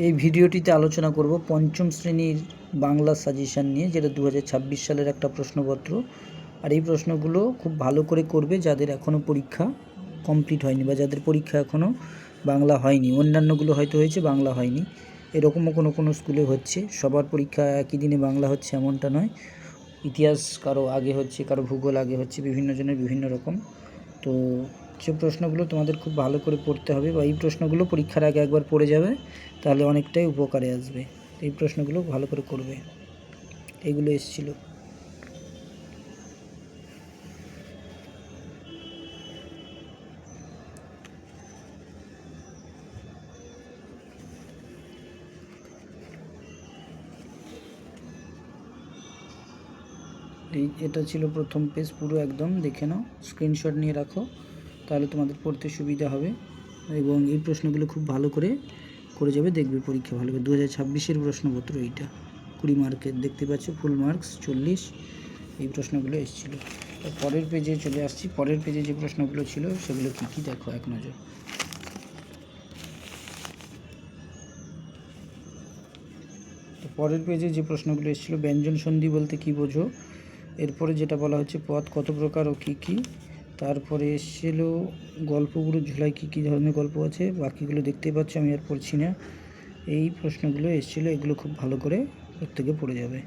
এই ভিডিওটিতে আলোচনা করব পঞ্চম শ্রেণীর বাংলা সাজেশান নিয়ে, যেটা 2026 সালের একটা প্রশ্নপত্র। আর এই প্রশ্নগুলো খুব ভালো করে করবে যাদের এখনও পরীক্ষা কমপ্লিট হয়নি বা যাদের পরীক্ষা এখনও বাংলা হয়নি। অন্যান্যগুলো হয়তো হয়েছে, বাংলা হয়নি। এরকমও কোনো স্কুলে হচ্ছে। সবার পরীক্ষা একই দিনে বাংলা হচ্ছে এমনটা নয়। ইতিহাস কারো আগে হচ্ছে, কারো ভূগোল আগে হচ্ছে, বিভিন্ন জনের বিভিন্ন রকম। তো যে প্রশ্নগুলো তোমাদের খুব ভালো করে পড়তে হবে, বা এই প্রশ্নগুলো পরীক্ষার আগে একবার পড়ে যাবে, তাহলে অনেকটাই উপকারে আসবে। এই প্রশ্নগুলো ভালো করে করবে। এইগুলো এসেছিলো। এটা ছিল প্রথম পেজ, পুরো একদম দেখে নাও, স্ক্রিনশট নিয়ে রাখো, তাহলে তোমাদের পড়তে সুবিধা হবে। এবং এই প্রশ্নগুলো খুব ভালো করে করে যাবে, দেখবে পরীক্ষা ভালো করে। 2026-এর প্রশ্নপত্র এইটা, 20 মার্কের, দেখতে পাচ্ছ, ফুল মার্কস 40। এই প্রশ্নগুলো এসেছিলো। তো পরের পেজে চলে আসছি। পরের পেজে যে প্রশ্নগুলো ছিল সেগুলো কী কী দেখো এক নজর। তো পরের পেজে যে প্রশ্নগুলো এসেছিলো, ব্যঞ্জন সন্ধি বলতে কী বোঝো। এরপরে যেটা বলা হচ্ছে পদ কত প্রকার ও কী কী। তারপরে এসেছিল গল্পগুলো ঝোলায় কী কী ধরনের গল্প আছে, বাকিগুলো দেখতেই পাচ্ছ, আমি আর পড়ছি না। এই প্রশ্নগুলো এসেছিলো, এগুলো খুব ভালো করে প্রত্যেকে পড়ে যাবে।